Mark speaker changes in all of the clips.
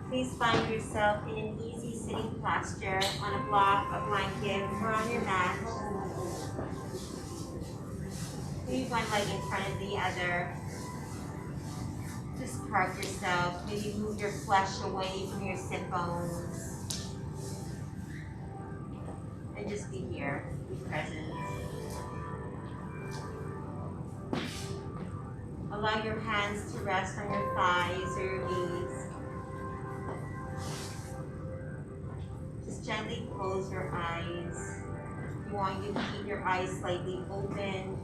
Speaker 1: Please find yourself in an easy sitting posture on a block, a blanket, or on your mat. Leave one leg in front of the other. Just park yourself. Maybe move your flesh away from your sit bones. And just be here, be present. Allow your hands to rest on your thighs or your knees. Just gently close your eyes. You want you to keep your eyes slightly open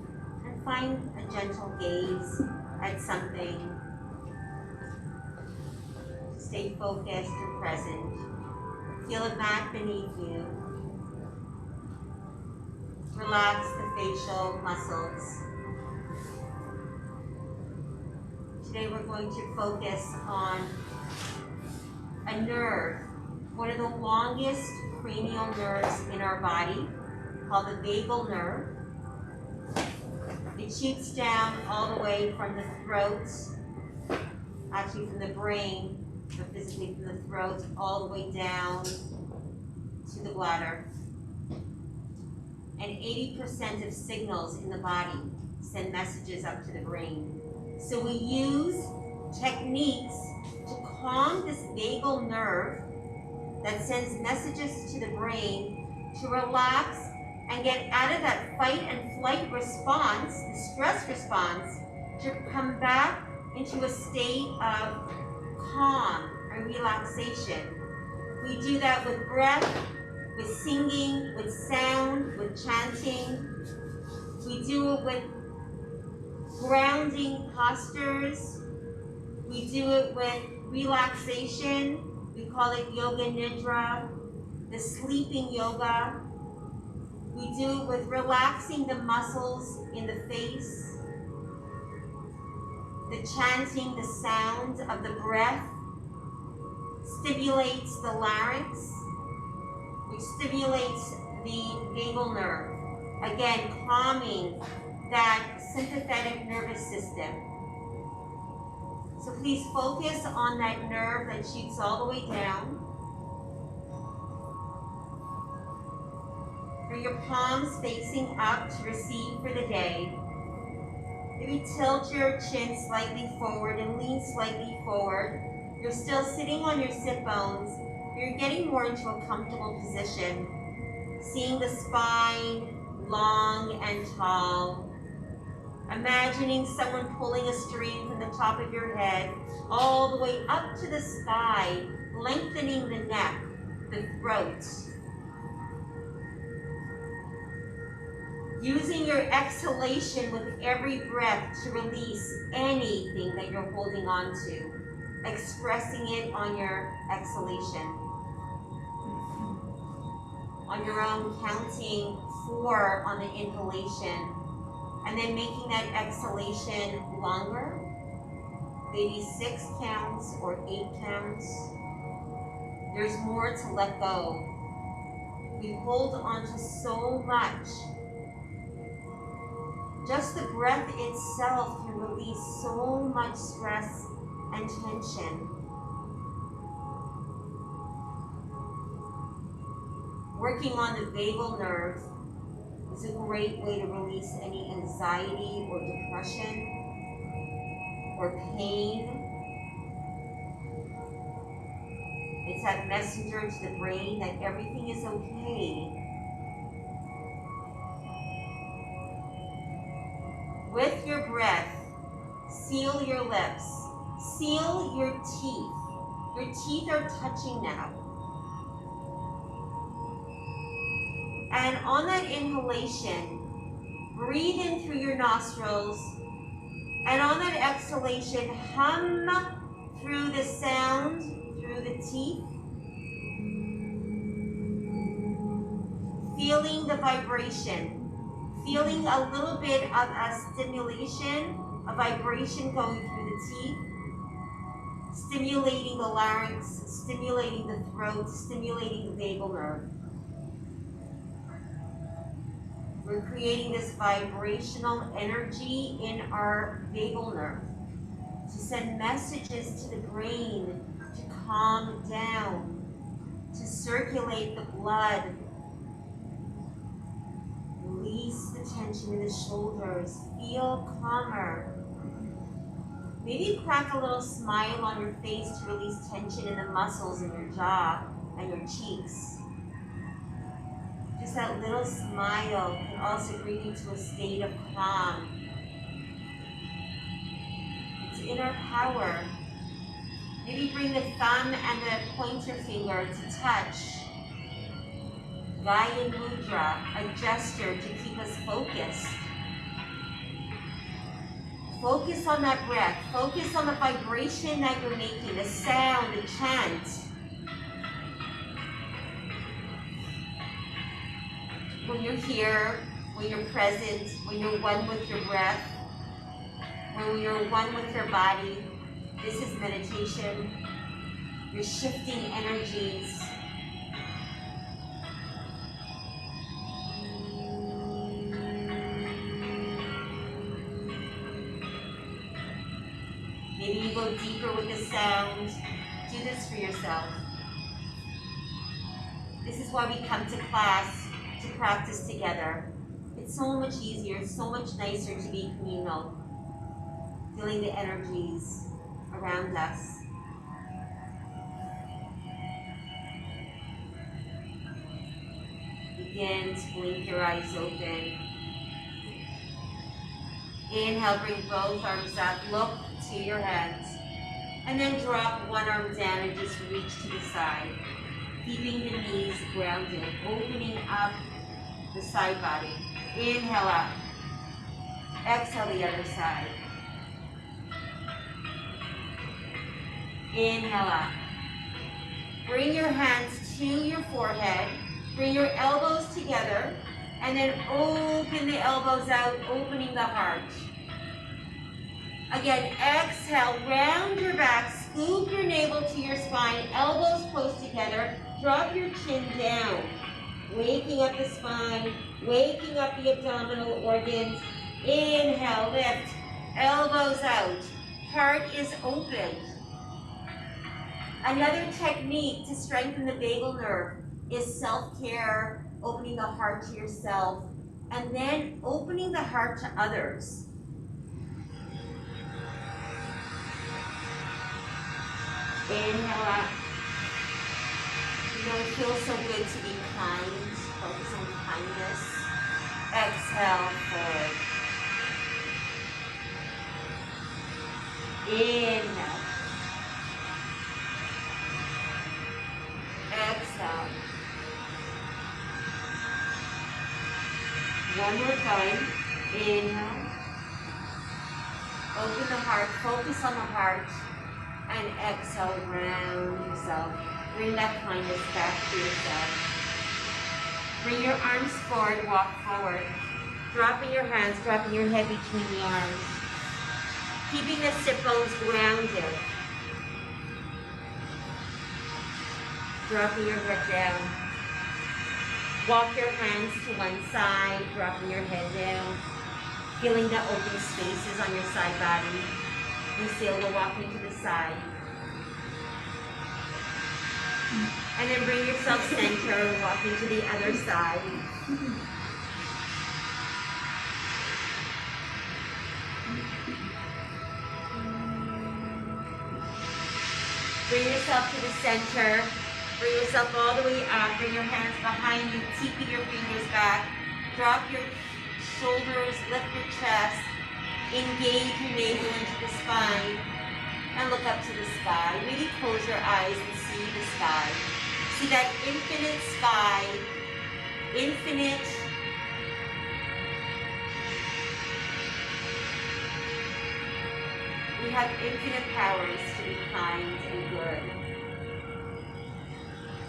Speaker 1: and find a gentle gaze at something. Stay focused and present. Feel a mat beneath you. Relax the facial muscles. Today we're going to focus on a nerve, one of the longest cranial nerves in our body, called the vagal nerve. It shoots down all the way from the throat, actually from the brain, but physically from the throat, all the way down to the bladder. And 80% of signals in the body send messages up to the brain. So we use techniques to calm this vagal nerve that sends messages to the brain to relax and get out of that fight and flight response, the stress response, to come back into a state of calm and relaxation. We do that with breath, with singing, with sound, with chanting. We do it with grounding postures. We do it with relaxation. We call it yoga nidra, the sleeping yoga. We do it with relaxing the muscles in the face, the chanting, the sound of the breath stimulates the larynx, which stimulates the vagal nerve. Again, calming that sympathetic nervous system. So please focus on that nerve that shoots all the way down. Bring your palms facing up to receive for the day. Maybe tilt your chin slightly forward and lean slightly forward. You're still sitting on your sit bones. You're getting more into a comfortable position. Seeing the spine long and tall. Imagining someone pulling a string from the top of your head all the way up to the sky, lengthening the neck, the throat. Using your exhalation with every breath to release anything that you're holding on to. Expressing it on your exhalation. On your own, counting 4 on the inhalation. And then making that exhalation longer. Maybe 6 counts or 8 counts. There's more to let go. We hold on to so much. Just the breath itself can release so much stress and tension. Working on the vagal nerve is a great way to release any anxiety or depression or pain. It's that messenger to the brain that everything is okay. With your breath, seal your lips, seal your teeth. Your teeth are touching now. And on that inhalation, breathe in through your nostrils. And on that exhalation, hum through the sound, through the teeth. Feeling the vibration. Feeling a little bit of a stimulation, a vibration going through the teeth. Stimulating the larynx, stimulating the throat, stimulating the vagal nerve. We're creating this vibrational energy in our vagal nerve to send messages to the brain to calm down, to circulate the blood. Release the tension in the shoulders. Feel calmer. Maybe crack a little smile on your face to release tension in the muscles in your jaw and your cheeks. Just that little smile can also bring you to a state of calm. It's in our power. Maybe bring the thumb and the pointer finger to touch. Gaya Mudra, a gesture to keep us focused. Focus on that breath. Focus on the vibration that you're making, the sound, the chant. When you're here, when you're present, when you're one with your breath, when you're one with your body, this is meditation. You're shifting energies. Maybe you go deeper with the sound. Do this for yourself. This is why we come to class, to practice together. It's so much easier, it's so much nicer to be communal, feeling the energies around us. Begin to blink your eyes open. Inhale, bring both arms up, look to your hands. And then drop one arm down and just reach to the side. Keeping the knees grounded, opening up the side body. Inhale up. Exhale the other side. Inhale up. Bring your hands to your forehead. Bring your elbows together. And then open the elbows out, opening the heart. Again, exhale, round your back, scoop your navel to your spine, elbows close together, drop your chin down, waking up the spine, waking up the abdominal organs. Inhale, lift, elbows out, heart is opened. Another technique to strengthen the vagal nerve is self-care, opening the heart to yourself, and then opening the heart to others. Inhale up. You know, it feels so good to be kind. Focus on kindness. Exhale, forward. Inhale. Exhale. One more time. Inhale. Open the heart. Focus on the heart. And exhale, round yourself. Bring that kindness back to yourself. Bring your arms forward, walk forward. Dropping your hands, dropping your head between the arms. Keeping the sit bones grounded. Dropping your head down. Walk your hands to one side, dropping your head down. Feeling the open spaces on your side body. Lucille will walk you to the side. And then bring yourself center, walking to the other side. Bring yourself to the center. Bring yourself all the way up. Bring your hands behind you, keeping your fingers back. Drop your shoulders, lift your chest. Engage your navel into the spine and look up to the sky. Maybe close your eyes and see the sky. See that infinite sky, infinite. We have infinite powers to be kind and good.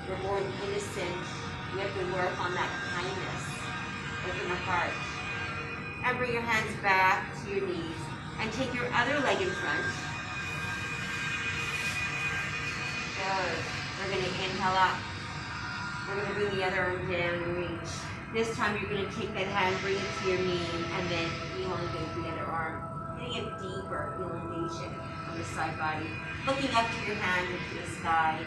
Speaker 1: We're born innocent. We have to work on that kindness. Open the heart. And bring your hands back to your knees. And take your other leg in front. Good. We're going to inhale up. We're going to bring the other arm down and reach. This time you're going to take that hand, bring it to your knee, and then you want to go to the other arm. getting a deeper elongation on the side body. Looking up to your hand into the sky.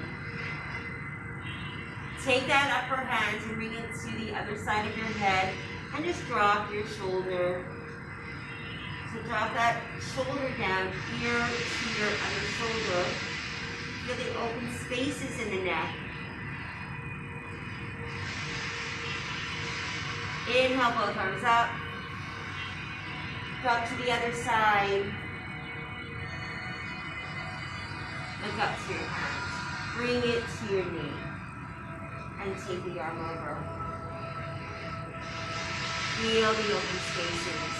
Speaker 1: Take that upper hand and bring it to the other side of your head and just drop your shoulder. So drop that shoulder down here to your other shoulder. Feel the open spaces in the neck. Inhale, both arms up. Drop to the other side. Look up to your hands. Bring it to your knee. And take the arm over. Feel the open spaces.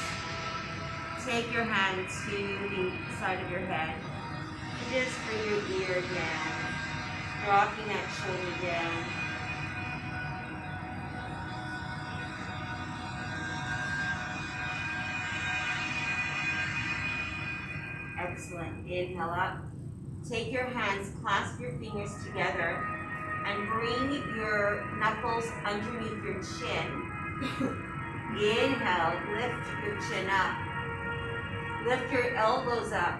Speaker 1: Take your hand to the side of your head. And just bring your ear down. Rocking that shoulder down. Excellent. Inhale up. Take your hands, clasp your fingers together, and bring your knuckles underneath your chin. Inhale, lift your chin up. Lift your elbows up.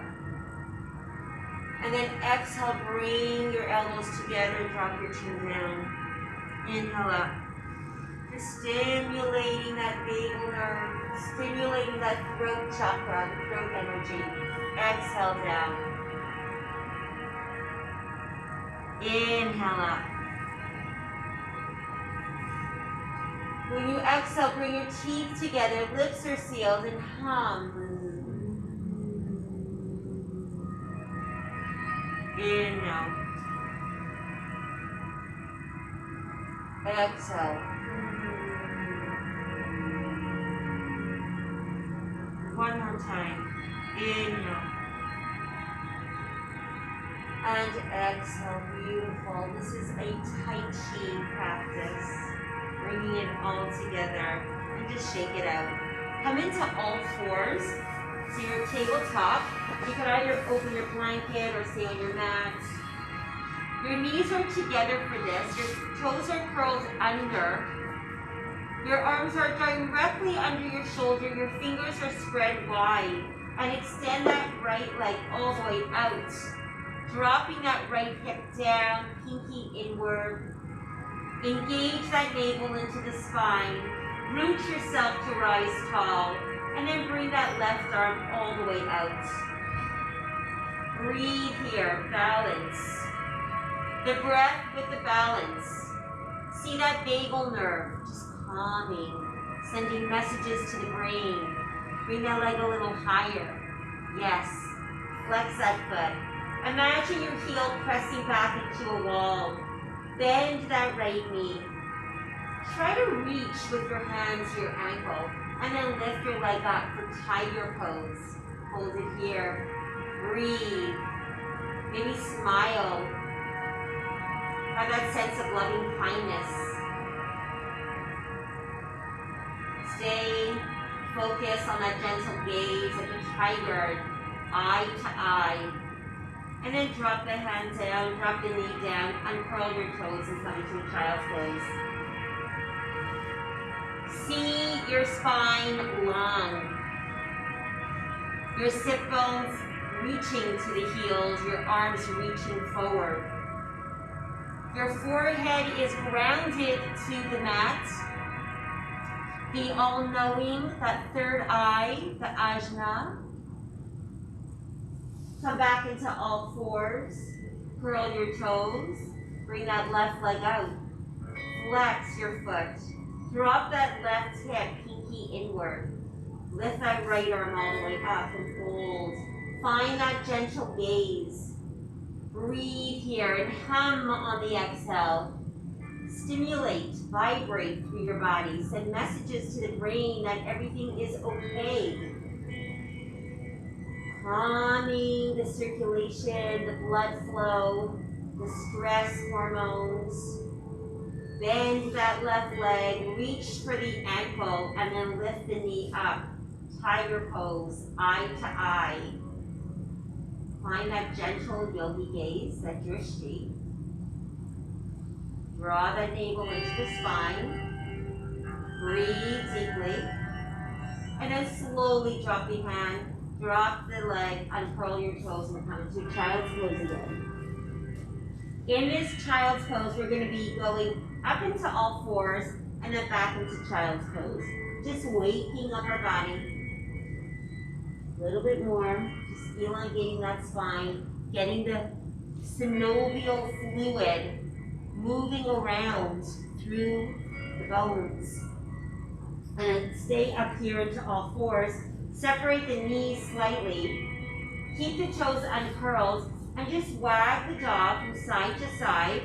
Speaker 1: And then exhale, bring your elbows together, drop your chin down. Inhale up. Just stimulating that vagal nerve, stimulating that throat chakra, throat energy. Exhale down. Inhale up. When you exhale, bring your teeth together, lips are sealed, and hum. Inhale. Exhale. One more time. Inhale. And exhale. Beautiful. This is a Tai Chi practice. Bringing it all together. And just shake it out. Come into all fours. So your tabletop. You can either open your blanket or stay on your mat. Your knees are together for this. Your toes are curled under. Your arms are directly under your shoulder. Your fingers are spread wide. And extend that right leg all the way out. Dropping that right hip down, pinky inward. Engage that navel into the spine. Root yourself to rise tall. And then bring that left arm all the way out. Breathe here, balance. The breath with the balance. See that vagal nerve, just calming, sending messages to the brain. Bring that leg a little higher. Yes, flex that foot. Imagine your heel pressing back into a wall. Bend that right knee. Try to reach with your hands to your ankle, and then lift your leg up for tiger pose. Hold it here. Breathe. Maybe smile. Have that sense of loving kindness. Stay focused on that gentle gaze at the tiger, eye to eye. And then drop the hand down, drop the knee down, uncurl your toes and come into child's pose. See your spine long. Your sit bones reaching to the heels, your arms reaching forward. Your forehead is grounded to the mat. The all-knowing, that third eye, the ajna. Come back into all fours. Curl your toes. Bring that left leg out. Flex your foot. Drop that left hip, pinky inward. Lift that right arm all the way up and hold. Find that gentle gaze. Breathe here and hum on the exhale. Stimulate, vibrate through your body. Send messages to the brain that everything is okay. Calming the circulation, the blood flow, the stress hormones. Bend that left leg, reach for the ankle, and then lift the knee up. Tiger pose, eye to eye. Find that gentle yogi gaze, that drishti. Draw that navel into the spine. Breathe deeply. And then slowly drop the hand Drop the leg, unfurl your toes, and come into child's pose again. In this child's pose, we're going to be going up into all fours and then back into child's pose. Just waking up our body a little bit more, just elongating that spine, getting the synovial fluid moving around through the bones. And stay up here into all fours. Separate the knees slightly. Keep the toes uncurled and just wag the dog from side to side.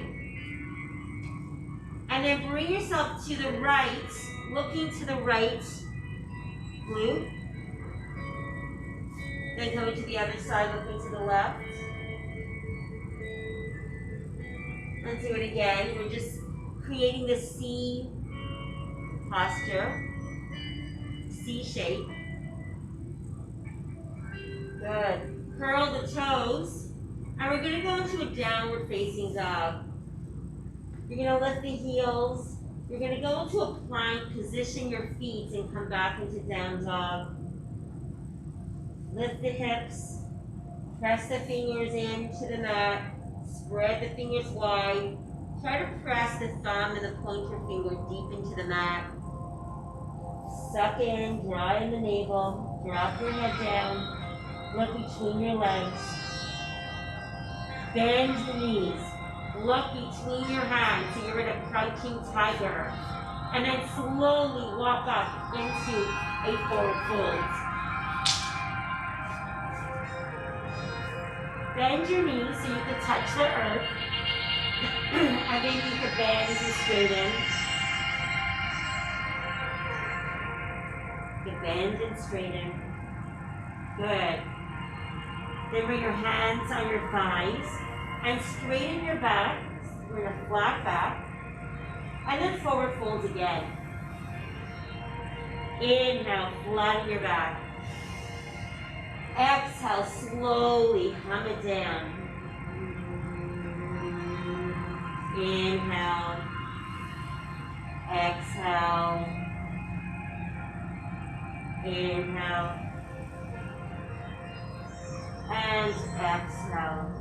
Speaker 1: And then bring yourself to the right, looking to the right glute. Then coming to the other side, looking to the left. Let's do it again. We're just creating the C posture, C shape. Good. Curl the toes. And we're going to go into a downward facing dog. You're going to lift the heels. You're going to go into a plank, position your feet, and come back into down dog. Lift the hips. Press the fingers into the mat. Spread the fingers wide. Try to press the thumb and the pointer finger deep into the mat. Suck in, draw in the navel. Drop your head down. Look between your legs. Bend the knees. Look between your hands so you're in a crouching tiger. And then slowly walk up into a forward fold. Bend your knees so you can touch the earth. And then you can bend and straighten. You can bend and straighten. Good. Then bring your hands on your thighs and straighten your back. We're in a flat back. And then forward fold again. Inhale, flatten your back. Exhale, slowly hum it down. Inhale. Exhale. Inhale. And exhale.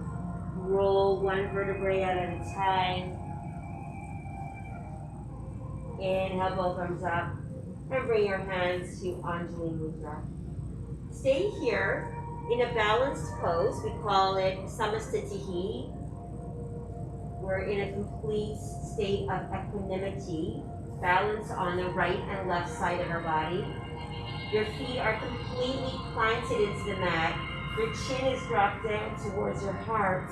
Speaker 1: Roll one vertebrae out at a time. Inhale, both arms up. And bring your hands to Anjali Mudra. Stay here in a balanced pose. We call it Samasthitihi. We're in a complete state of equanimity. Balance on the right and left side of our body. Your feet are completely planted into the mat. Your chin is dropped down towards your heart.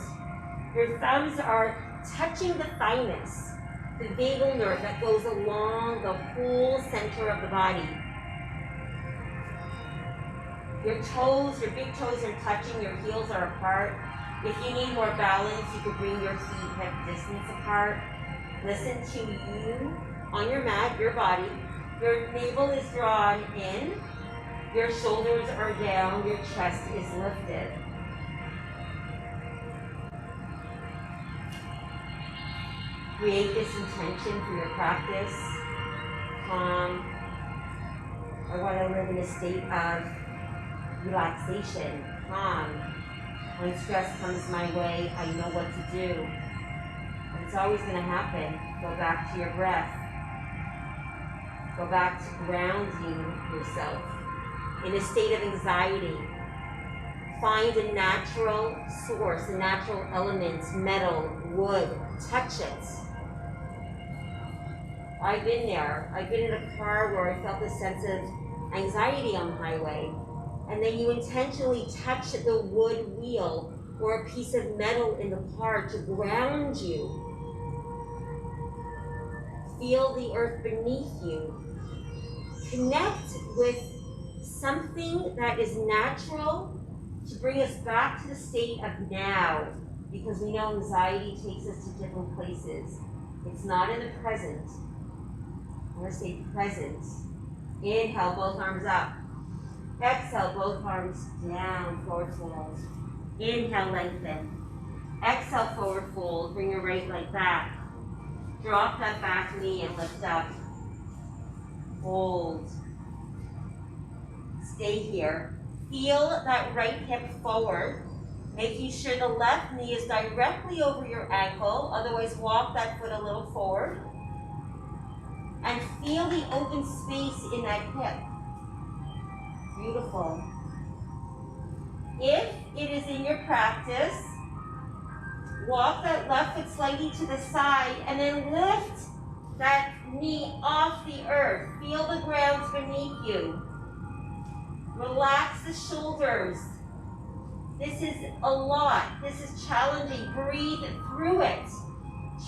Speaker 1: Your thumbs are touching the thymus, the vagal nerve that goes along the whole center of the body. Your toes, your big toes are touching, your heels are apart. If you need more balance, you could bring your feet hip distance apart. Listen to you on your mat, your body. Your navel is drawn in. Your shoulders are down, your chest is lifted. Create this intention for your practice. Calm. I want to live in a state of relaxation, calm. When stress comes my way, I know what to do. And it's always going to happen. Go back to your breath. Go back to grounding yourself. In a state of anxiety, find a natural source, a natural element, metal, wood, touch it. I've been there. I've been in a car where I felt a sense of anxiety on the highway. And then you intentionally touch the wood wheel or a piece of metal in the car to ground you. Feel the earth beneath you. Connect with something that is natural to bring us back to the state of now, because we know anxiety takes us to different places. It's not in the present. I want to stay present. Inhale, both arms up. Exhale, both arms down, forward fold. Inhale, lengthen. Exhale, forward fold. Bring your right leg back. Drop that back knee and lift up. Hold. Stay here. Feel that right hip forward, making sure the left knee is directly over your ankle. Otherwise, walk that foot a little forward. And feel the open space in that hip. Beautiful. If it is in your practice, walk that left foot slightly to the side and then lift that knee off the earth. Feel the ground beneath you. Relax the shoulders. This is a lot. This is challenging. Breathe through it.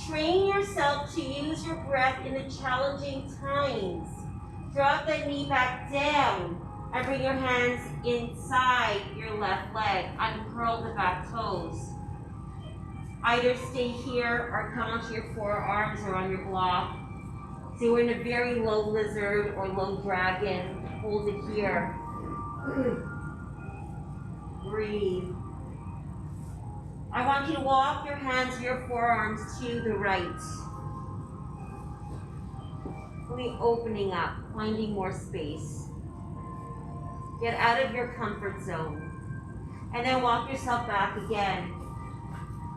Speaker 1: Train yourself to use your breath in the challenging times. Drop that knee back down and bring your hands inside your left leg. Uncurl the back toes. Either stay here or come onto your forearms or on your block. So we're in a very low lizard or low dragon. Hold it here. Breathe. I want you to walk your hands or your forearms to the right. Really opening up, finding more space. Get out of your comfort zone. And then walk yourself back again.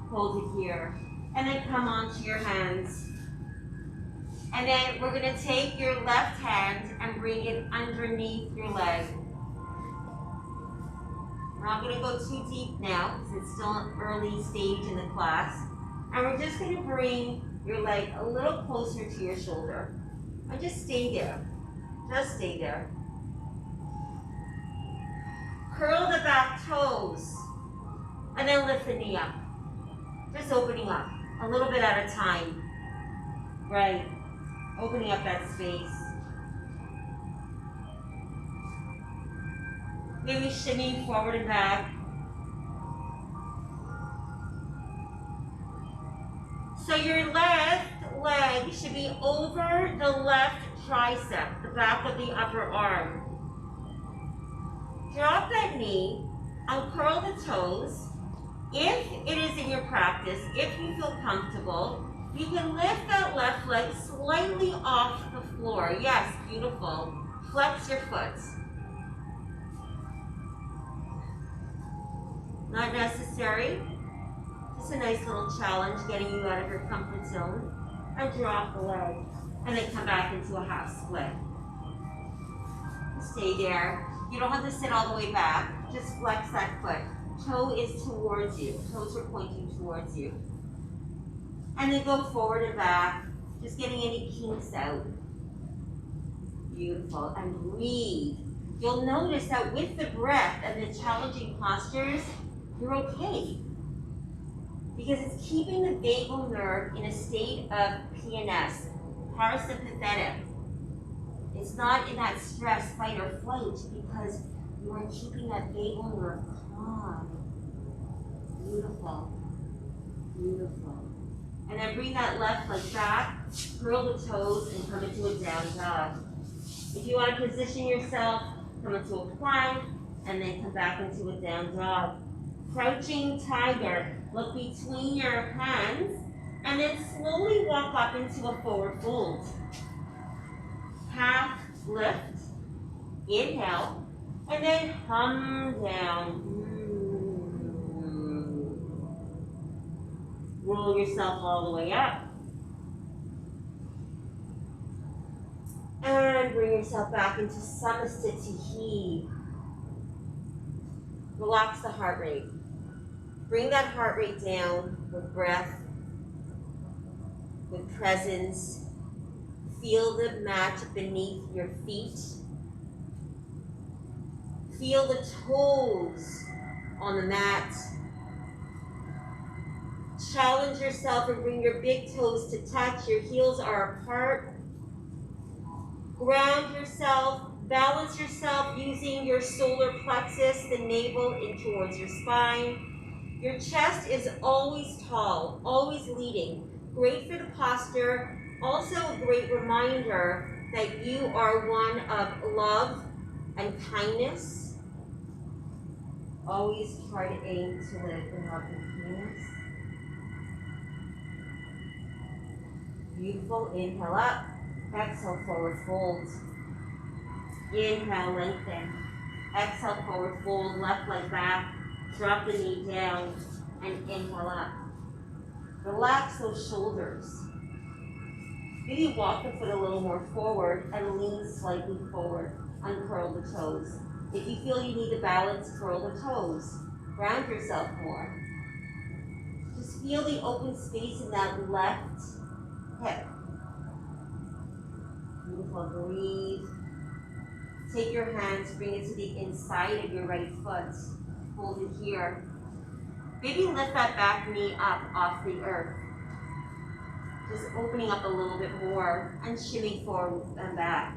Speaker 1: Hold it here. And then come onto your hands. And then we're going to take your left hand and bring it underneath your leg. We're not going to go too deep now because it's still an early stage in the class. And we're just going to bring your leg a little closer to your shoulder. And just stay there. Just stay there. Curl the back toes. And then lift the knee up. Just opening up. A little bit at a time. Right. Opening up that space. Maybe shimmy forward and back. So your left leg should be over the left tricep, the back of the upper arm. Drop that knee, uncurl the toes. If it is in your practice, if you feel comfortable, you can lift that left leg slightly off the floor. Yes, beautiful. Flex your foot. Not necessary. Just a nice little challenge getting you out of your comfort zone. And drop the leg. And then come back into a half split. Stay there. You don't have to sit all the way back. Just flex that foot. Toe is towards you. Toes are pointing towards you. And then go forward and back. Just getting any kinks out. Beautiful. And breathe. You'll notice that with the breath and the challenging postures, you're okay. Because it's keeping the vagal nerve in a state of PNS, parasympathetic. It's not in that stress, fight, or flight because you are keeping that vagal nerve calm. Beautiful. Beautiful. And then bring that left leg back, curl the toes, and come into a down dog. If you want to position yourself, come into a plank, and then come back into a down dog. Crouching tiger. Look between your hands, and then slowly walk up into a forward fold. Half lift. Inhale, and then hum down. Roll yourself all the way up. And bring yourself back into Samasthiti. Relax the heart rate. Bring that heart rate down with breath, with presence. Feel the mat beneath your feet. Feel the toes on the mat. Challenge yourself and bring your big toes to touch. Your heels are apart. Ground yourself. Balance yourself using your solar plexus, the navel in towards your spine. Your chest is always tall, always leading. Great for the posture. Also a great reminder that you are one of love and kindness. Always try to aim to live in love and kindness. Beautiful. Inhale up. Exhale, forward fold. Inhale, lengthen. Exhale, forward fold, left leg back. Drop the knee down and inhale up. Relax those shoulders. Maybe walk the foot a little more forward and lean slightly forward. Uncurl the toes. If you feel you need to balance, curl the toes. Ground yourself more. Just feel the open space in that left hip. Beautiful. Breathe. Take your hands, bring it to the inside of your right foot. Hold it here. Maybe lift that back knee up off the earth. Just opening up a little bit more and shimmy forward and back.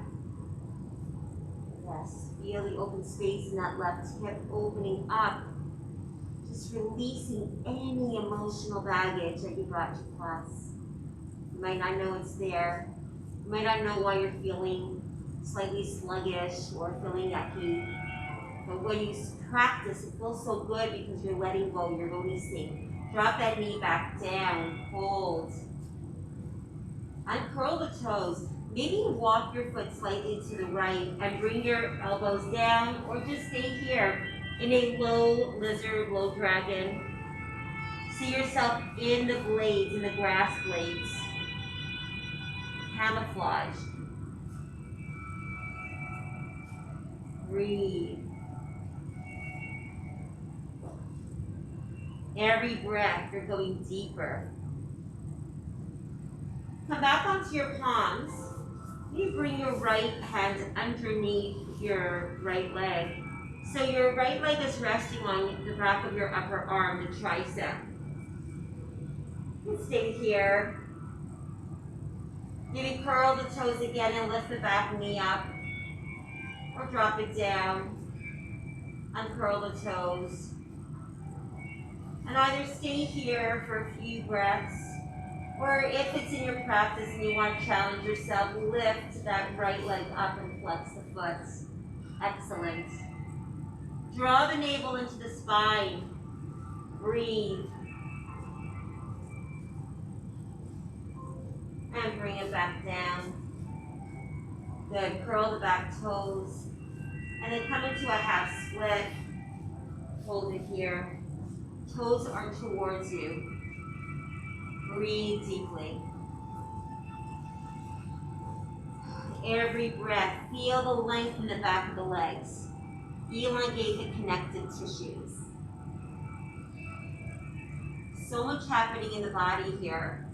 Speaker 1: Yes, feel the open space in that left hip opening up. Just releasing any emotional baggage that you brought to class. You might not know it's there. You might not know why you're feeling slightly sluggish or feeling yucky. But when you practice, it feels so good because you're letting go, you're releasing. Drop that knee back down, hold. Uncurl the toes. Maybe walk your foot slightly to the right and bring your elbows down, or just stay here in a low lizard, low dragon. See yourself in the blades, in the grass blades. Camouflage. Breathe. Every breath, you're going deeper. Come back onto your palms. You bring your right hand underneath your right leg. So your right leg is resting on the back of your upper arm, the tricep. You stay here. Maybe curl the toes again and lift the back knee up. Or drop it down. Uncurl the toes. And either stay here for a few breaths, or if it's in your practice and you want to challenge yourself, lift that right leg up and flex the foot. Excellent. Draw the navel into the spine. Breathe. And bring it back down. Good. Curl the back toes. And then come into a half split. Hold it here. Toes are towards you. Breathe deeply. Every breath, feel the length in the back of the legs. Elongate the connective tissues. So much happening in the body here.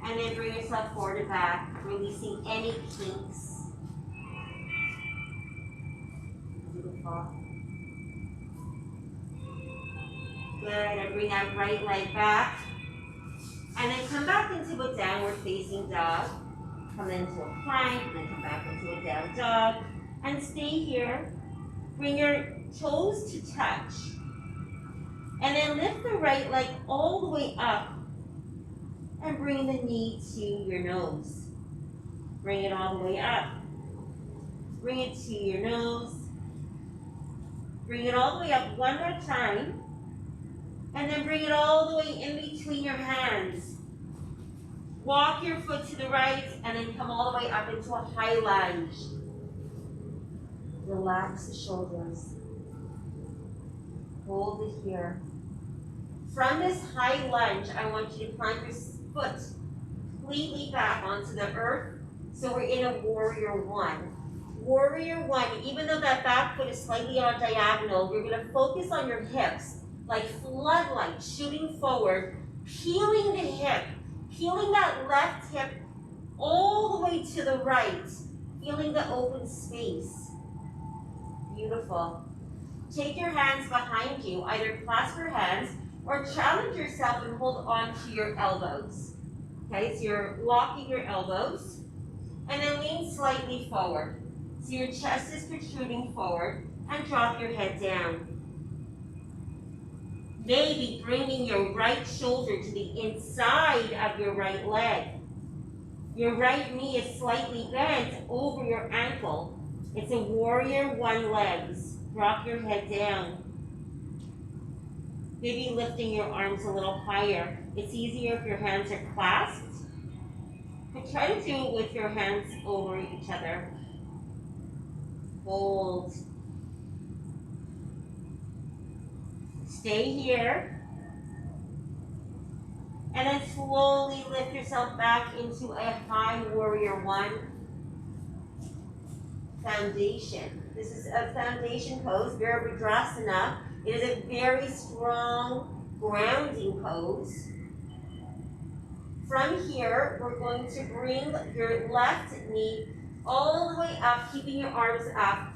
Speaker 1: And then bring yourself forward and back, releasing any kinks. Beautiful. Good, and bring that right leg back. And then come back into a downward facing dog. Come into a plank, and then come back into a down dog. And stay here. Bring your toes to touch. And then lift the right leg all the way up. And bring the knee to your nose. Bring it all the way up. Bring it to your nose. Bring it all the way up one more time. And then bring it all the way in between your hands. Walk your foot to the right and then come all the way up into a high lunge. Relax the shoulders. Hold it here. From this high lunge, I want you to plant your foot completely back onto the earth. So we're in a warrior one. Warrior one, even though that back foot is slightly on diagonal, you're going to focus on your hips like floodlights shooting forward, peeling the hip, peeling that left hip all the way to the right, feeling the open space. Beautiful. Take your hands behind you, either clasp your hands or challenge yourself and hold on to your elbows. Okay, so you're locking your elbows and then lean slightly forward. So your chest is protruding forward and drop your head down. Maybe bringing your right shoulder to the inside of your right leg. Your right knee is slightly bent over your ankle. It's a warrior one legs. Drop your head down. Maybe lifting your arms a little higher. It's easier if your hands are clasped. But try to do it with your hands over each other. Hold. Stay here. And then slowly lift yourself back into a high warrior one. Foundation. This is a foundation pose, Virabhadrasana. It is a very strong grounding pose. From here, we're going to bring your left knee all the way up, keeping your arms up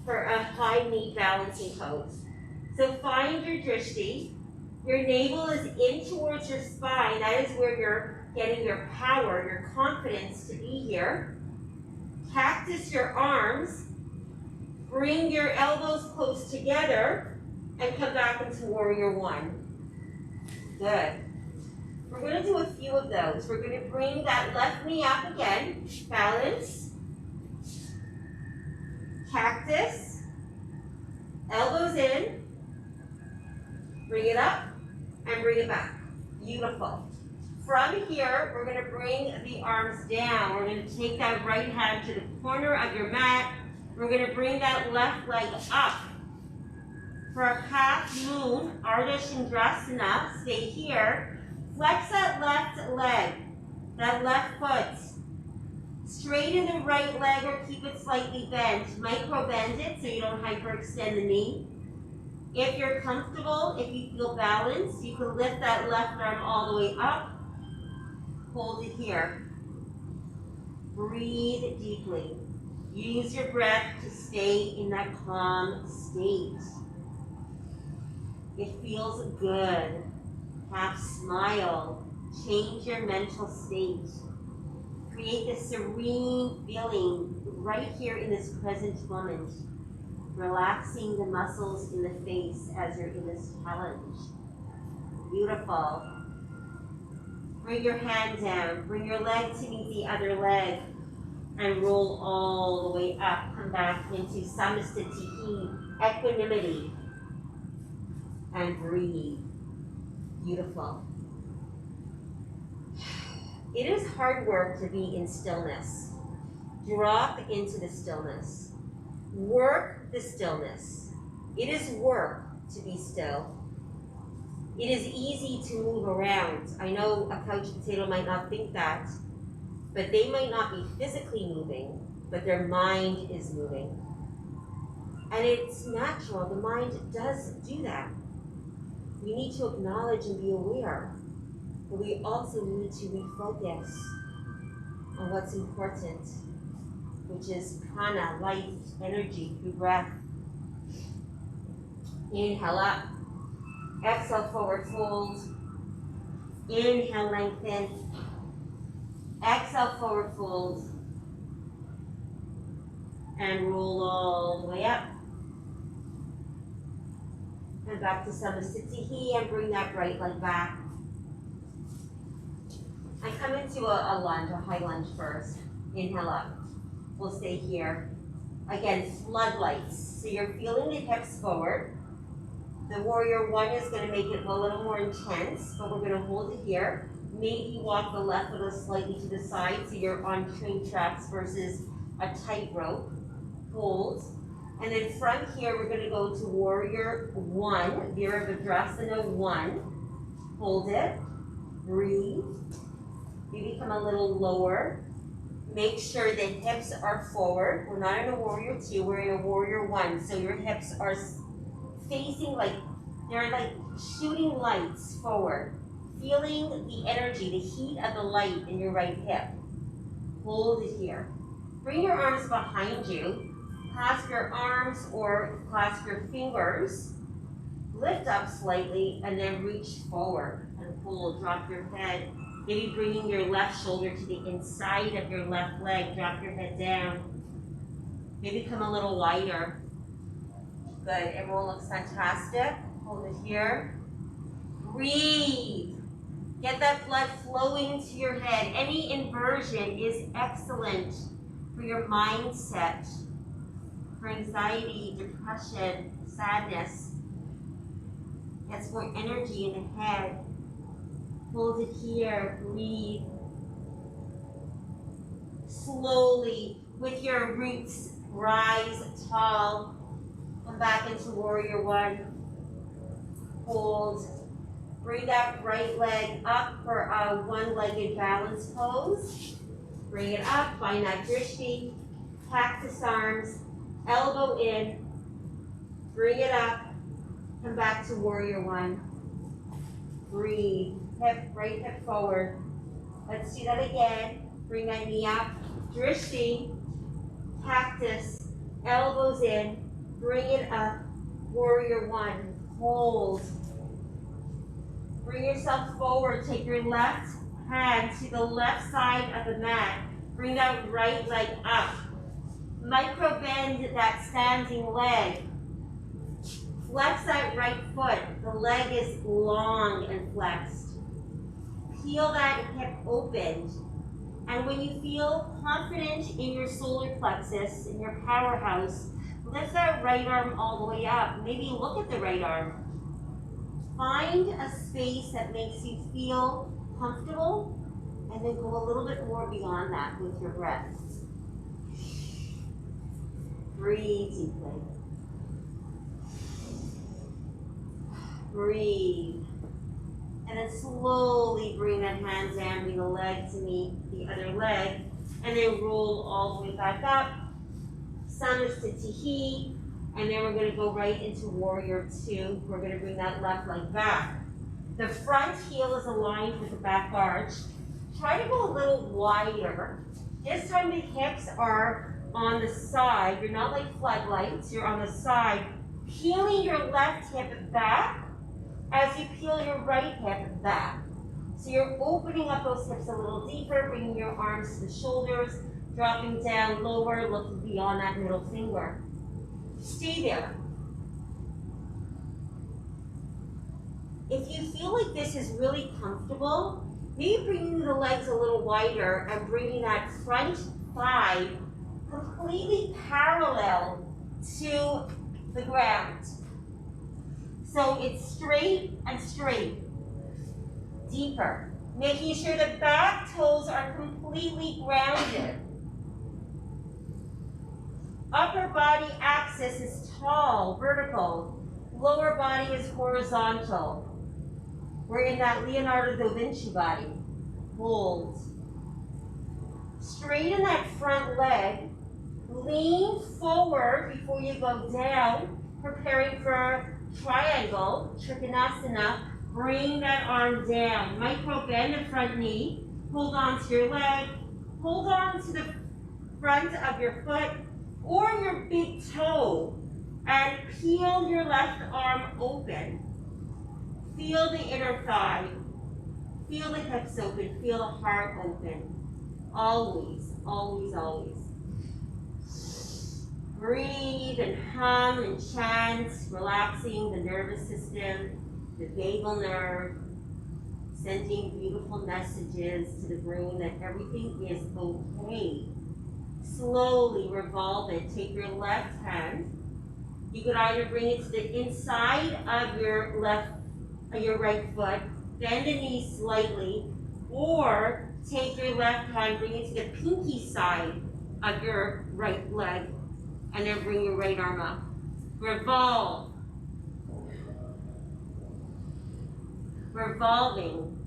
Speaker 1: for a high knee balancing pose. So find your drishti. Your navel is in towards your spine. That is where you're getting your power, your confidence to be here. Cactus your arms. Bring your elbows close together and come back into warrior one. Good. We're going to do a few of those. We're going to bring that left knee up again. Balance. Cactus. Elbows in. Bring it up and bring it back. Beautiful. From here, we're going to bring the arms down. We're going to take that right hand to the corner of your mat. We're going to bring that left leg up. For a half moon, Ardha Chandrasana, stay here. Flex that left leg, that left foot. Straighten the right leg or keep it slightly bent. Micro bend it so you don't hyperextend the knee. If you're comfortable, if you feel balanced, you can lift that left arm all the way up. Hold it here. Breathe deeply. Use your breath to stay in that calm state. It feels good. Half smile. Change your mental state. Create this serene feeling right here in this present moment. Relaxing the muscles in the face as you're in this challenge. Beautiful. Bring your hand down. Bring your leg to meet the other leg. And roll all the way up. Come back into Samastitihi, equanimity. And breathe. Beautiful. It is hard work to be in stillness. Drop into the stillness. Work the stillness. It is work to be still. It is easy to move around. I know a couch potato might not think that, but they might not be physically moving, but their mind is moving. And it's natural. The mind does do that. We need to acknowledge and be aware, but we also need to refocus on what's important, which is prana, life, energy through breath. Inhale up. Exhale, forward fold. Inhale, lengthen. Exhale, forward fold. And roll all the way up. And back to Samastitihi and bring that right leg back. And come into a lunge, a high lunge first. Inhale up. We'll stay here. Again, floodlights. So you're feeling the hips forward. The warrior one is going to make it a little more intense, but we're going to hold it here. Maybe walk the left foot slightly to the side so you're on train tracks versus a tightrope. Hold. And then from here, we're going to go to warrior one, Virabhadrasana one. Hold it. Breathe. You become a little lower. Make sure the hips are forward. We're not in a warrior two, we're in a warrior one. So your hips are facing like, they're like shooting lights forward. Feeling the energy, the heat of the light in your right hip. Hold it here. Bring your arms behind you. Clasp your arms or clasp your fingers. Lift up slightly and then reach forward and pull. Drop your head. Maybe bringing your left shoulder to the inside of your left leg. Drop your head down. Maybe come a little wider. Good. Everyone looks fantastic. Hold it here. Breathe. Get that blood flowing to your head. Any inversion is excellent for your mindset, for anxiety, depression, sadness. Gets more energy in the head. Hold it here. Breathe. Slowly, with your roots Rise tall. Come back into warrior one. Hold. Bring that right leg up for a one-legged balance pose. Bring it up, find that drishti. Cactus arms, elbow in. Bring it up. Come back to warrior one. Breathe. Hip, right hip forward. Let's do that again. Bring that knee up. Drishti. Cactus. Elbows in. Bring it up. Warrior one. Hold. Bring yourself forward. Take your left hand to the left side of the mat. Bring that right leg up. Micro bend that standing leg. Flex that right foot. The leg is long and flexed. Peel that hip open. And when you feel confident in your solar plexus, in your powerhouse, lift that right arm all the way up. Maybe look at the right arm. Find a space that makes you feel comfortable, and then go a little bit more beyond that with your breath. Breathe deeply. Breathe. And then slowly bring that hand down, bring the leg to meet the other leg, and then roll all the way back up. Samasthiti, and then we're going to go right into warrior two. We're going to bring that left leg back. The front heel is aligned with the back arch. Try to go a little wider. This time the hips are on the side. You're not like floodlights, you're on the side. Peeling your left hip back as you peel your right hip back. So you're opening up those hips a little deeper, bringing your arms to the shoulders, dropping down lower, looking beyond that middle finger. Stay there. If you feel like this is really comfortable, maybe bringing the legs a little wider and bringing that front thigh completely parallel to the ground. So it's straight and straight, deeper. Making sure the back toes are completely grounded. Upper body axis is tall, vertical. Lower body is horizontal. We're in that Leonardo da Vinci body. Hold. Straighten that front leg. Lean forward before you go down, preparing for triangle, Trikonasana. Bring that arm down. Micro bend the front knee. Hold on to your leg. Hold on to the front of your foot or your big toe and peel your left arm open. Feel the inner thigh. Feel the hips open. Feel the heart open. Always, always, always. Breathe and hum and chant, relaxing the nervous system, the vagal nerve, sending beautiful messages to the brain that everything is okay. Slowly revolve it. Take your left hand. You could either bring it to the inside of your right foot, bend the knee slightly, or take your left hand, bring it to the pinky side of your right leg, and then bring your right arm up. Revolve. Revolving.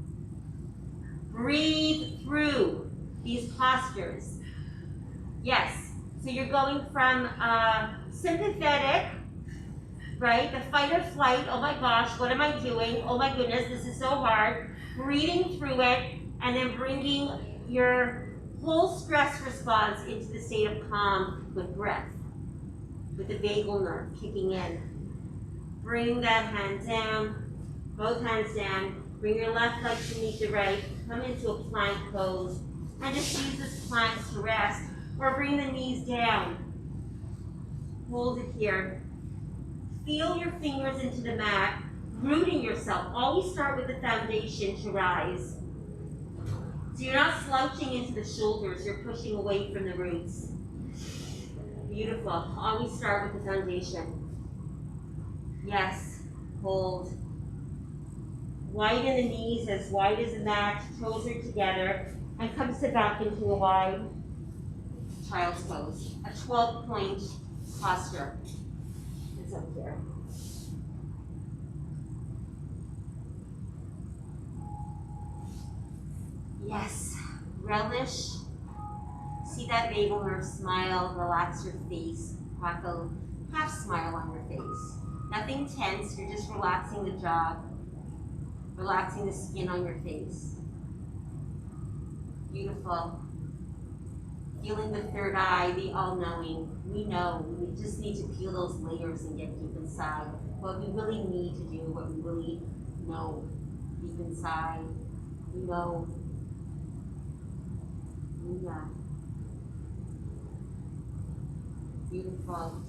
Speaker 1: Breathe through these postures. Yes, so you're going from sympathetic, right? The fight or flight, oh my gosh, what am I doing? Oh my goodness, this is so hard. Breathing through it, and then bringing your whole stress response into the state of calm with breath, with the vagal nerve kicking in. Bring that hand down, both hands down. Bring your left leg to meet the right. Come into a plank pose, and just use this plank to rest, or bring the knees down. Hold it here. Feel your fingers into the mat, rooting yourself. Always start with the foundation to rise. So you're not slouching into the shoulders, you're pushing away from the roots. Beautiful. Always start with the foundation. Yes. Hold. Widen the knees as wide as the mat, toes are together, and come sit back into a wide child's pose. A 12-point posture. It's up here. Yes, relish. See that vagal nerve smile, relax your face, crack a half smile on your face. Nothing tense, you're just relaxing the jaw, relaxing the skin on your face. Beautiful. Feeling the third eye, the all-knowing. We know, we just need to peel those layers and get deep inside. What we really need to do, what we really know deep inside, we know. Yeah. Beautiful.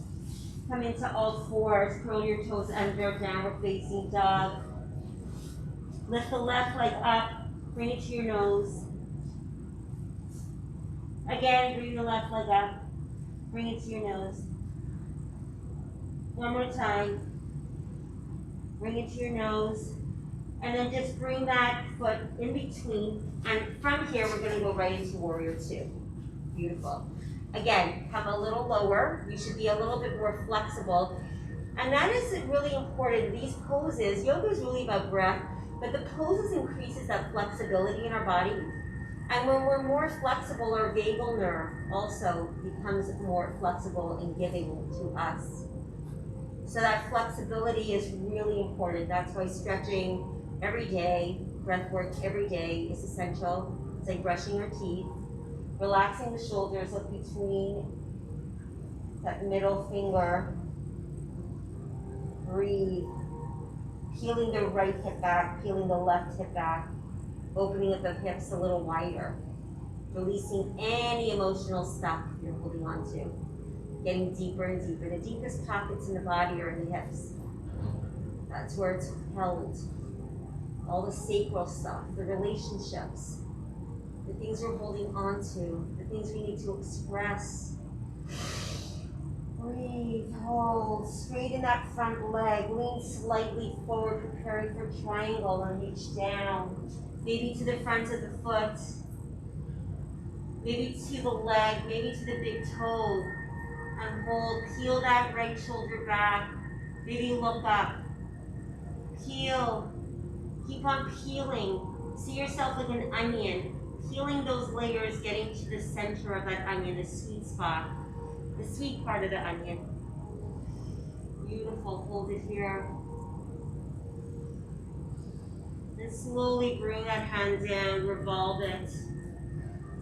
Speaker 1: Come into all fours, curl your toes under, downward facing dog. Lift the left leg up, bring it to your nose. Again, bring the left leg up, bring it to your nose. One more time. Bring it to your nose. And then just bring that foot in between. And from here, we're going to go right into Warrior Two. Beautiful. Again, come a little lower. You should be a little bit more flexible. And that is really important. These poses, yoga is really about breath, but the poses increases that flexibility in our body. And when we're more flexible, our vagal nerve also becomes more flexible in giving to us. So that flexibility is really important. That's why stretching every day, breath work every day is essential. It's like brushing your teeth. Relaxing the shoulders up between that middle finger. Breathe. Peeling the right hip back, peeling the left hip back. Opening up the hips a little wider. Releasing any emotional stuff you're holding on to. Getting deeper and deeper. The deepest pockets in the body are in the hips. That's where it's held. All the sacral stuff, the relationships, the things we're holding on to, the things we need to express. Breathe, hold, straighten that front leg, lean slightly forward, preparing for triangle and reach down. Maybe to the front of the foot, maybe to the leg, maybe to the big toe. And hold, peel that right shoulder back. Maybe look up. Peel, keep on peeling. See yourself like an onion. Peeling those layers, getting to the center of that onion, the sweet spot. The sweet part of the onion. Beautiful, hold it here. And slowly bring that hand down, revolve it.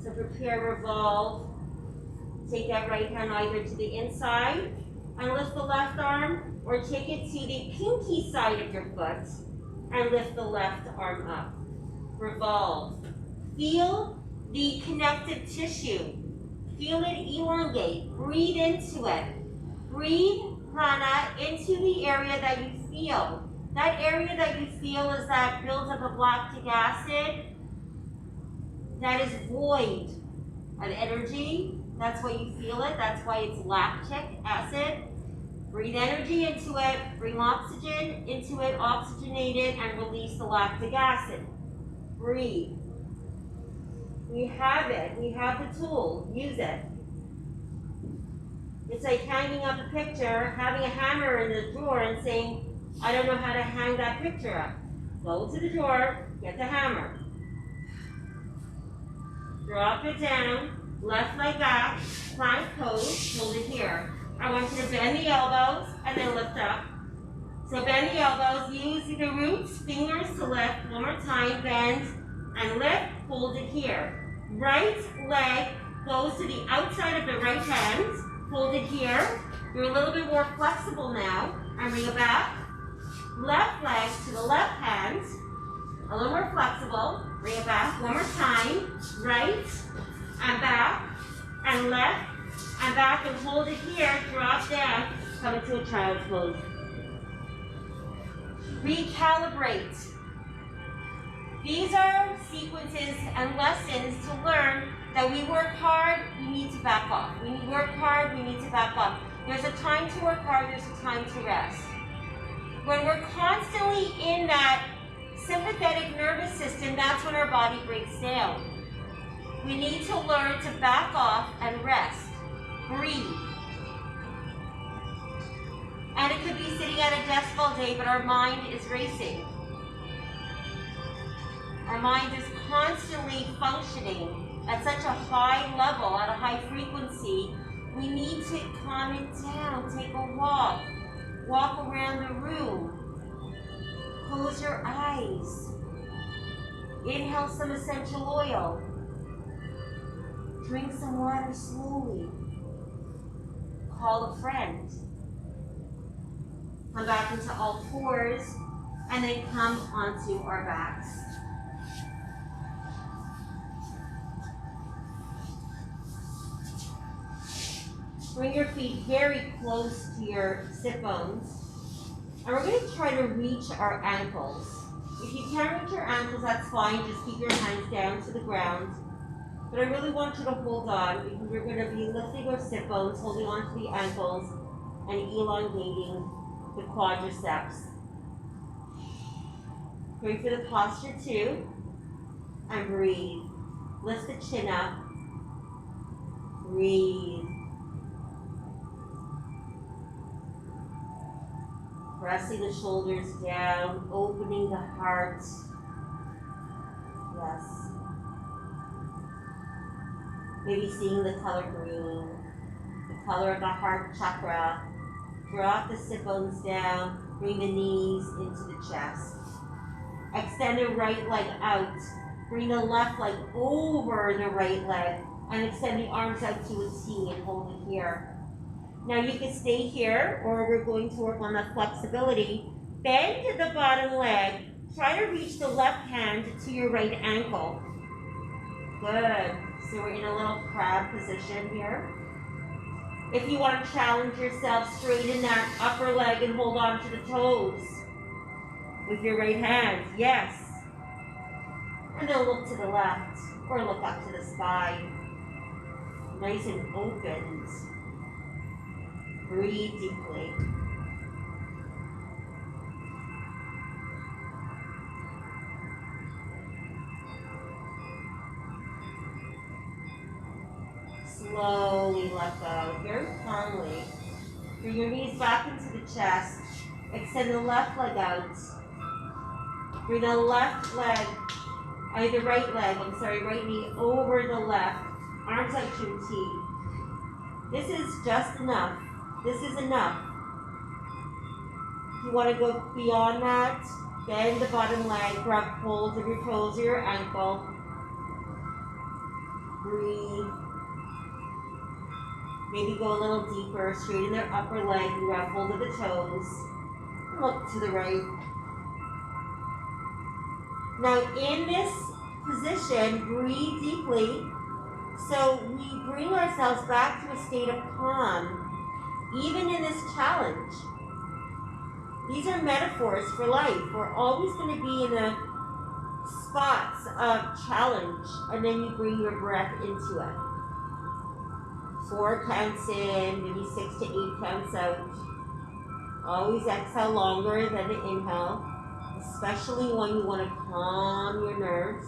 Speaker 1: So prepare, revolve. Take that right hand either to the inside and lift the left arm, or take it to the pinky side of your foot and lift the left arm up. Revolve. Feel the connective tissue. Feel it elongate. Breathe into it. Breathe prana into the area that you feel. That area that you feel is that buildup of lactic acid that is void of energy. That's why you feel it. That's why it's lactic acid. Breathe energy into it. Bring oxygen into it. Oxygenate it and release the lactic acid. Breathe. We have it. We have the tool. Use it. It's like hanging up a picture, having a hammer in the drawer and saying, I don't know how to hang that picture up. Go to the drawer, get the hammer. Drop it down. Left leg back, plank pose, hold it here. I want you to bend the elbows and then lift up. So bend the elbows, use the roots, fingers to lift. One more time, bend and lift, hold it here. Right leg goes to the outside of the right hand, hold it here. You're a little bit more flexible now, and bring it back. Left leg to the left hand, a little more flexible, bring it back. One more time, right, and back, and left, and back, and hold it here, drop down, come into a child's pose. Recalibrate. These are sequences and lessons to learn that we work hard, we need to back off. We work hard, we need to back off. There's a time to work hard, there's a time to rest. When we're constantly in that sympathetic nervous system, that's when our body breaks down. We need to learn to back off and rest. Breathe. And it could be sitting at a desk all day, but our mind is racing. Our mind is constantly functioning at such a high level, at a high frequency. We need to calm it down. Take a walk. Walk around the room. Close your eyes. Inhale some essential oil. Drink some water slowly. Call a friend. Come back into all fours, and then come onto our backs. Bring your feet very close to your sit bones. And we're going to try to reach our ankles. If you can't reach your ankles, that's fine. Just keep your hands down to the ground. But I really want you to hold on, because we're going to be lifting our sit bones, holding on to the ankles, and elongating the quadriceps. Breathe for the posture 2. And breathe. Lift the chin up. Breathe. Pressing the shoulders down, opening the heart. Yes. Maybe seeing the color green, the color of the heart chakra. Drop the sit bones down, bring the knees into the chest. Extend the right leg out. Bring the left leg over the right leg and extend the arms out to a T and hold it here. Now you can stay here, or we're going to work on that flexibility. Bend the bottom leg. Try to reach the left hand to your right ankle. Good. So we're in a little crab position here. If you want to challenge yourself, straighten that upper leg and hold on to the toes with your right hand. Yes. And then look to the left, or look up to the spine. Nice and opened. Breathe deeply. Slowly let go, very calmly. Bring your knees back into the chest. Extend the left leg out. Bring the left leg, right knee over the left. Arms out to a T. This is just enough. This is enough. If you want to go beyond that, bend the bottom leg, grab hold of your toes or your ankle. Breathe. Maybe go a little deeper, straighten their upper leg and grab hold of the toes. Look to the right. Now in this position, breathe deeply. So we bring ourselves back to a state of calm, even in this challenge. These are metaphors for life. We're always going to be in the spots of challenge, and then you bring your breath into it. 4 counts in, maybe 6 to 8 counts out. Always exhale longer than the inhale, especially when you want to calm your nerves.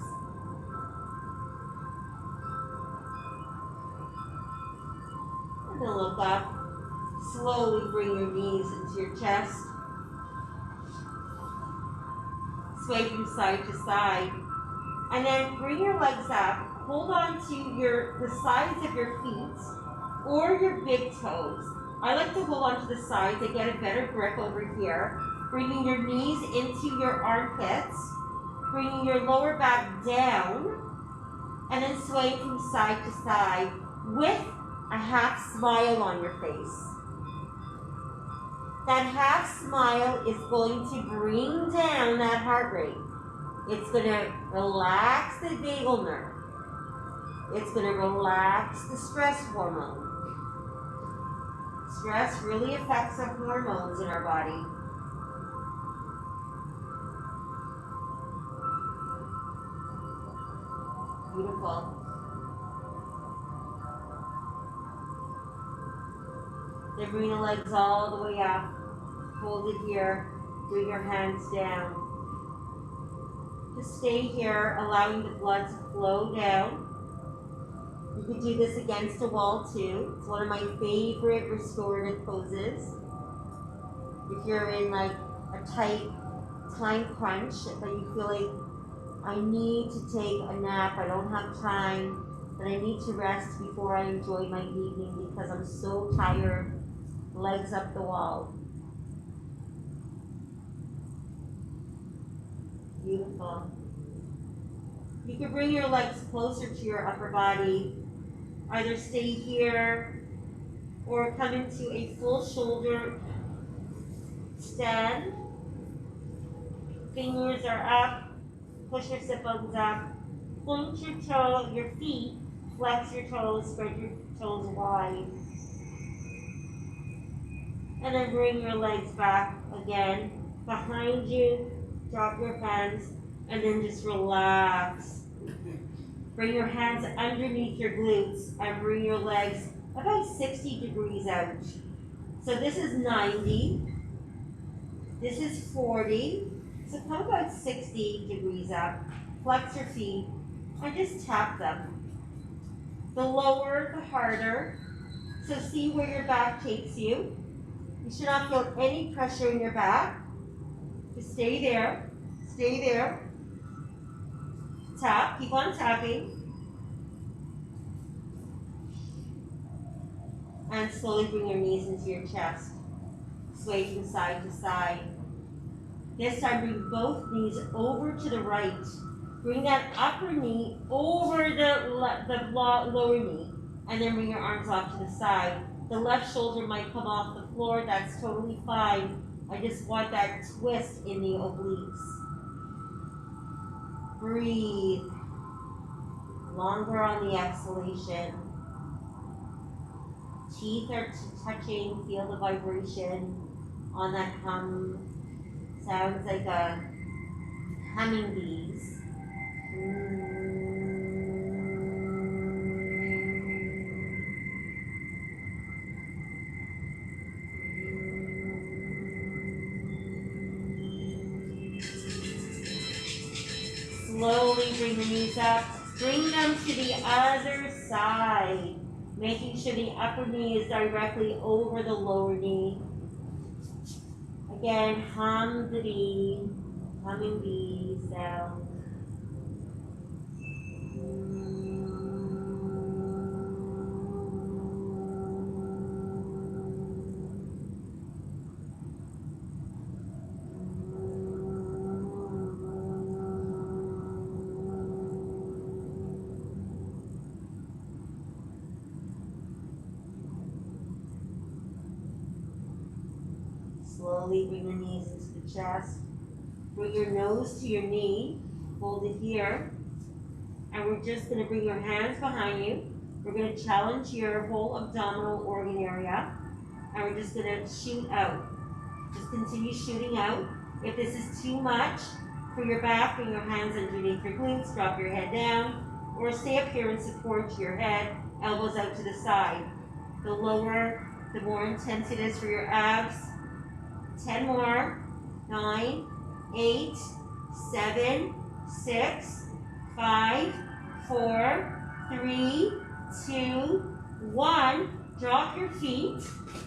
Speaker 1: And then look up. Slowly bring your knees into your chest. Sway from side to side. And then bring your legs up. Hold on to the sides of your feet or your big toes. I like to hold on to the sides to get a better grip over here. Bringing your knees into your armpits. Bringing your lower back down. And then swaying from side to side with a half smile on your face. That half smile is going to bring down that heart rate. It's going to relax the vagal nerve. It's going to relax the stress hormone. Stress really affects the hormones in our body. Beautiful. Then bring the legs all the way up. Hold it here. Bring your hands down. Just stay here, allowing the blood to flow down. could do this against a wall too. It's one of my favorite restorative poses. If you're in like a tight time crunch, but you feel like I need to take a nap, I don't have time, but I need to rest before I enjoy my evening because I'm so tired. Legs up the wall. Beautiful. You can bring your legs closer to your upper body. Either stay here or come into a full shoulder stand. Fingers are up. Push your sit bones up. Point your feet. Flex your toes. Spread your toes wide. And then bring your legs back again. Behind you. Drop your hands. And then just relax. Bring your hands underneath your glutes and bring your legs about 60 degrees out. So this is 90. This is 40. So come about 60 degrees up. Flex your feet and just tap them. The lower, the harder. So see where your back takes you. You should not feel any pressure in your back. Just stay there. Stay there. Tap. Keep on tapping. And slowly bring your knees into your chest. Sway from side to side. This time bring both knees over to the right. Bring that upper knee over the lower knee. And then bring your arms off to the side. The left shoulder might come off the floor. That's totally fine. I just want that twist in the obliques. Breathe. Longer on the exhalation. Teeth are touching. Feel the vibration on that hum. Sounds like a humming bees. Slowly bring the knees up. Bring them to the other side. Making sure the upper knee is directly over the lower knee. Again, hum the bee, humming bee sound. Slowly bring the knees into the chest. Bring your nose to your knee. Hold it here. And we're just going to bring your hands behind you. We're going to challenge your whole abdominal organ area. And we're just going to shoot out. Just continue shooting out. If this is too much for your back, bring your hands underneath your glutes. Drop your head down. Or stay up here and support your head. Elbows out to the side. The lower, the more intense it is for your abs. 10 more. 9, 8, 7, 6, 5, 4, 3, 2, 1. Drop your feet.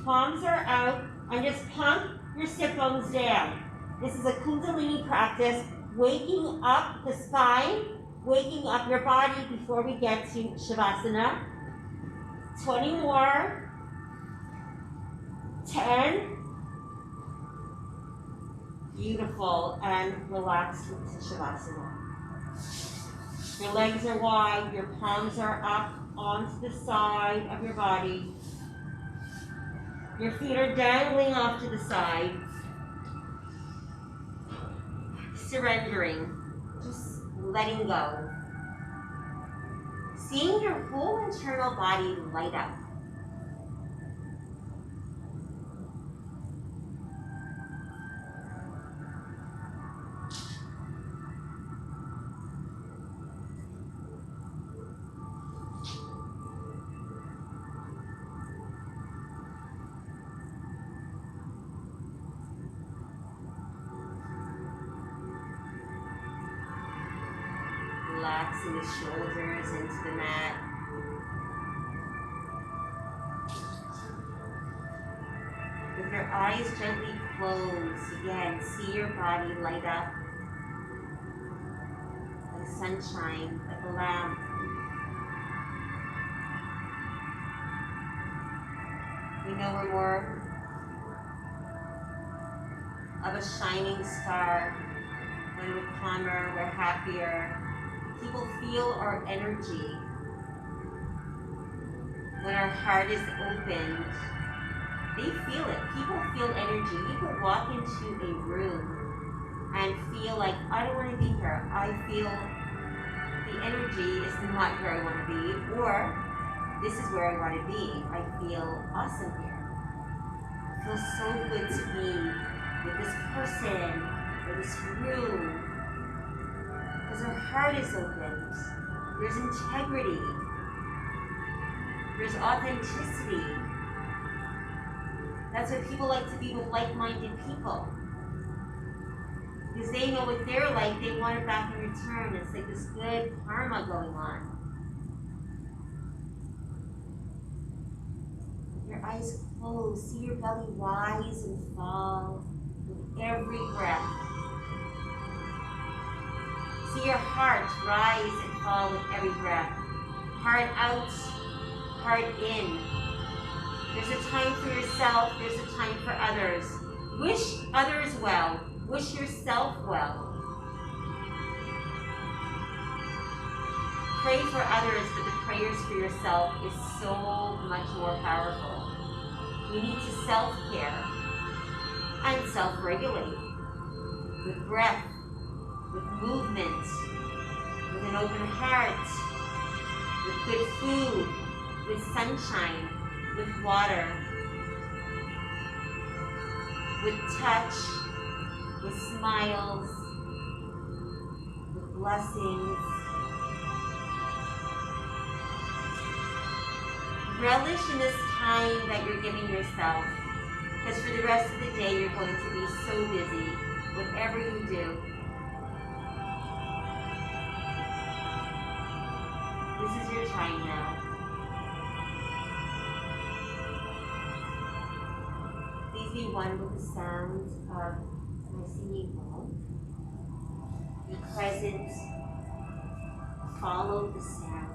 Speaker 1: Palms are out. And just pump your sit bones down. This is a Kundalini practice. Waking up the spine. Waking up your body before we get to Shavasana. 20 more. 10. Beautiful, and relax into Shavasana. Your legs are wide, your palms are up onto the side of your body. Your feet are dangling off to the side. Surrendering, just letting go. Seeing your whole internal body light up. Relaxing the shoulders into the mat. With your eyes gently closed, again, see your body light up like sunshine, like a lamp. We know we're more of a shining star when we're calmer, we're happier. People feel our energy when our heart is opened. They feel it. People feel energy. You can walk into a room and feel like, I don't want to be here. I feel the energy is not where I want to be, or this is where I want to be. I feel awesome here. It feels so good to be with this person or this room. Because our heart is opened. There's integrity. There's authenticity. That's why people like to be with like-minded people. Because they know what they're like, they want it back in return. It's like this good karma going on. Your eyes closed, see your belly rise and fall with every breath. See your heart rise and fall with every breath. Heart out, heart in. There's a time for yourself, there's a time for others. Wish others well, wish yourself well. Pray for others, but the prayers for yourself is so much more powerful. We need to self-care and self-regulate with breath, with movement, with an open heart, with good food, with sunshine, with water, with touch, with smiles, with blessings. Relish in this time that you're giving yourself, because for the rest of the day you're going to be so busy, whatever you do. This is your time now. Please be one with the sounds of my singing bowl. Be present. Follow the sound.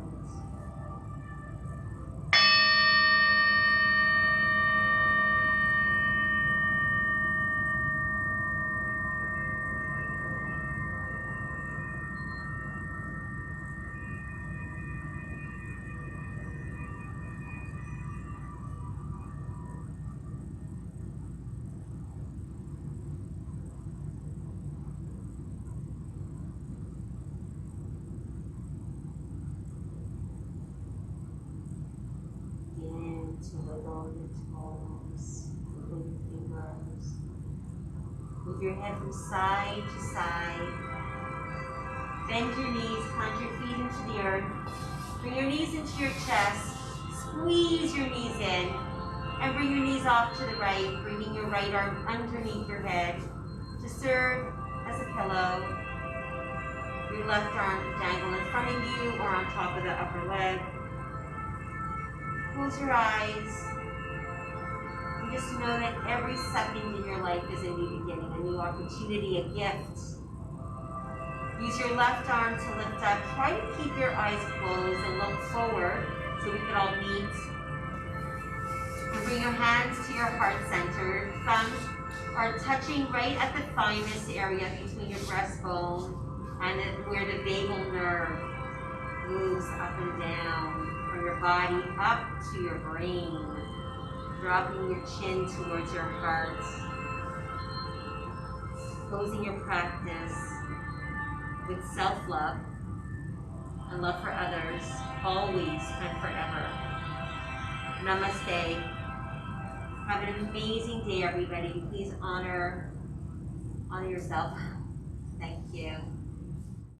Speaker 1: To wiggle your toes, wiggle your fingers. Move your head from side to side. Bend your knees, plant your feet into the earth. Bring your knees into your chest. Squeeze your knees in. And bring your knees off to the right, bringing your right arm underneath your head to serve as a pillow. Your left arm can dangle in front of you or on top of the upper leg. Close your eyes. And just know that every second in your life is a new beginning, a new opportunity, a gift. Use your left arm to lift up. Try to keep your eyes closed and look forward so we can all meet. And bring your hands to your heart center. Thumbs are touching right at the thymus area between your breastbone and where the vagal nerve moves up and down. Your body up to your brain, dropping your chin towards your heart, closing your practice with self-love and love for others, always and forever. Namaste. Have an amazing day, everybody. Please honor yourself. Thank you.